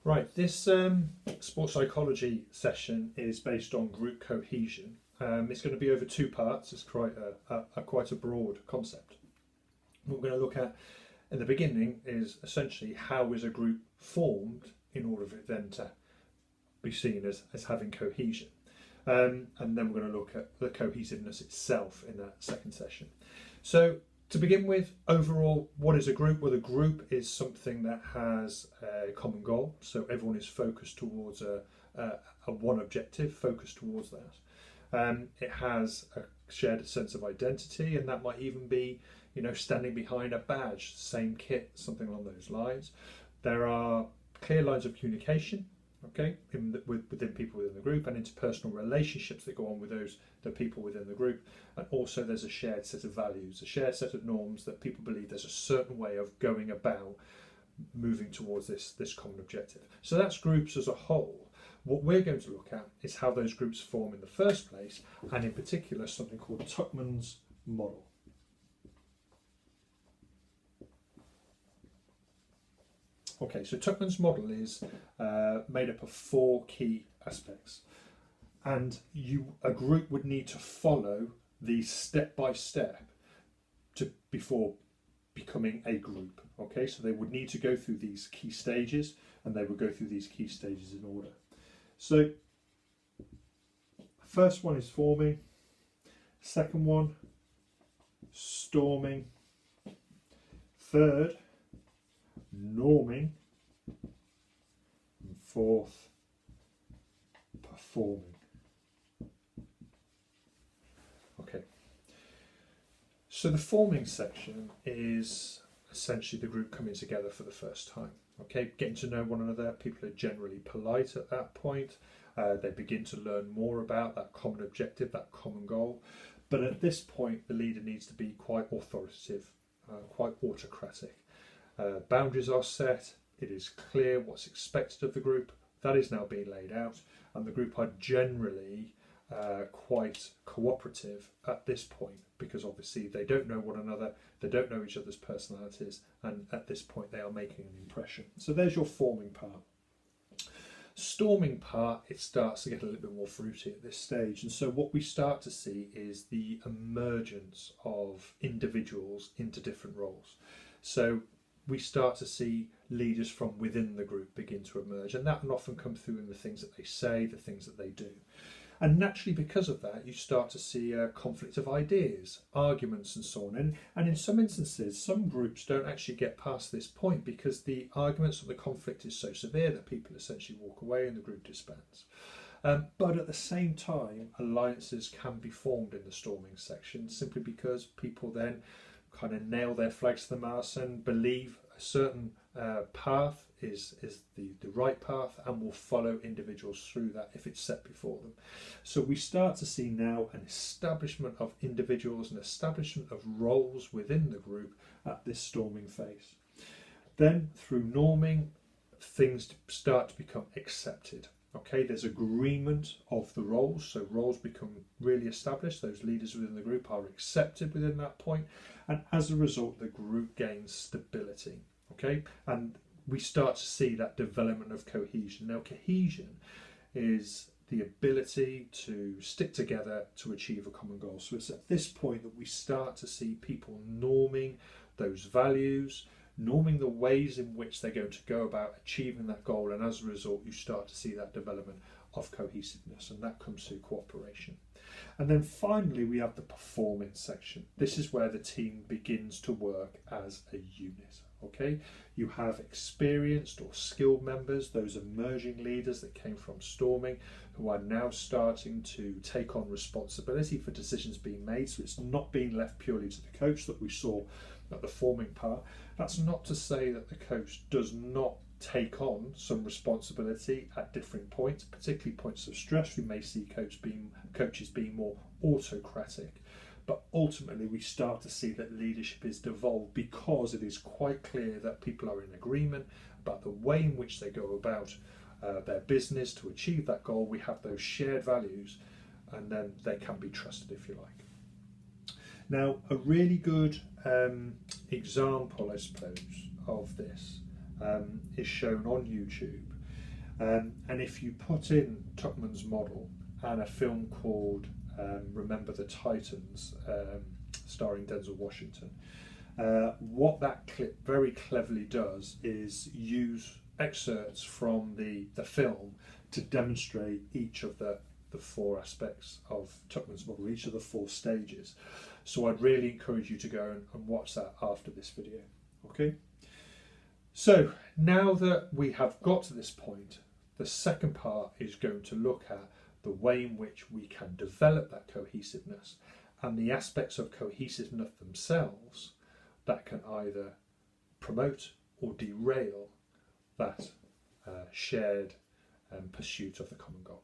Right, this sports psychology session is based on group cohesion. It's going to be over two parts. It's quite a broad concept. What we're going to look at in the beginning is essentially how is a group formed in order for it then to be seen as having cohesion. And then we're going to look at the cohesiveness itself in that second session. So to begin with, overall, what is a group? Well, a group is something that has a common goal. So everyone is focused towards a one objective, focused towards that. It has a shared sense of identity, and that might even be, standing behind a badge, same kit, something along those lines. There are clear lines of communication, within people within the group, and interpersonal relationships that go on with the people within the group. And also there's a shared set of values, a shared set of norms that people believe there's a certain way of going about moving towards this common objective. So that's groups as a whole. What we're going to look at is how those groups form in the first place, and in particular something called Tuckman's model. Okay, so Tuckman's model is made up of four key aspects, and a group would need to follow these step by step before becoming a group. Okay, so they would need to go through these key stages, and they would go through these key stages in order. So, first one is forming, second one, storming, third, norming, and fourth, performing. Okay, so the forming section is essentially the group coming together for the first time. Okay, getting to know one another. People are generally polite at that point. They begin to learn more about that common objective, that common goal. But at this point, the leader needs to be quite authoritative, quite autocratic. Boundaries are set. It is clear what's expected of the group. That is now being laid out, and the group are generally quite cooperative at this point, because obviously they don't know one another, they don't know each other's personalities, and at this point they are making an impression. So there's your forming part. Storming part, it starts to get a little bit more fruity at this stage, and so what we start to see is the emergence of individuals into different roles. So we start to see leaders from within the group begin to emerge, and that can often come through in the things that they say, the things that they do. And naturally, because of that, you start to see a conflict of ideas, arguments and so on. And in some instances, some groups don't actually get past this point because the arguments or the conflict is so severe that people essentially walk away and the group disbands. But at the same time, alliances can be formed in the storming section simply because people then kind of nail their flags to the mast and believe a certain path is the right path, and will follow individuals through that if it's set before them. So we start to see now an establishment of individuals, an establishment of roles within the group at this storming phase. Then through norming, things start to become accepted. Okay, there's agreement of the roles, so roles become really established. Those leaders within the group are accepted within that point, and as a result, the group gains stability. Okay, and we start to see that development of cohesion. Now, cohesion is the ability to stick together to achieve a common goal. So it's at this point that we start to see people norming those values, norming the ways in which they're going to go about achieving that goal, and as a result you start to see that development of cohesiveness, and that comes through cooperation. And then finally we have the performance section. This is where the team begins to work as a unit. Okay, you have experienced or skilled members, those emerging leaders that came from storming, who are now starting to take on responsibility for decisions being made. So it's not being left purely to the coach that we saw at the forming part. That's not to say that the coach does not take on some responsibility at different points, particularly points of stress. We may see coaches being more autocratic, but ultimately we start to see that leadership is devolved because it is quite clear that people are in agreement about the way in which they go about their business to achieve that goal. We have those shared values, and then they can be trusted, if you like. Now, a really good example, I suppose, of this is shown on YouTube. And if you put in Tuckman's model and a film called Remember the Titans, starring Denzel Washington, what that clip very cleverly does is use excerpts from the film to demonstrate each of the four aspects of Tuckman's model, each of the four stages. So I'd really encourage you to go and watch that after this video. Okay. So now that we have got to this point, the second part is going to look at the way in which we can develop that cohesiveness and the aspects of cohesiveness themselves that can either promote or derail that shared pursuit of the common goal.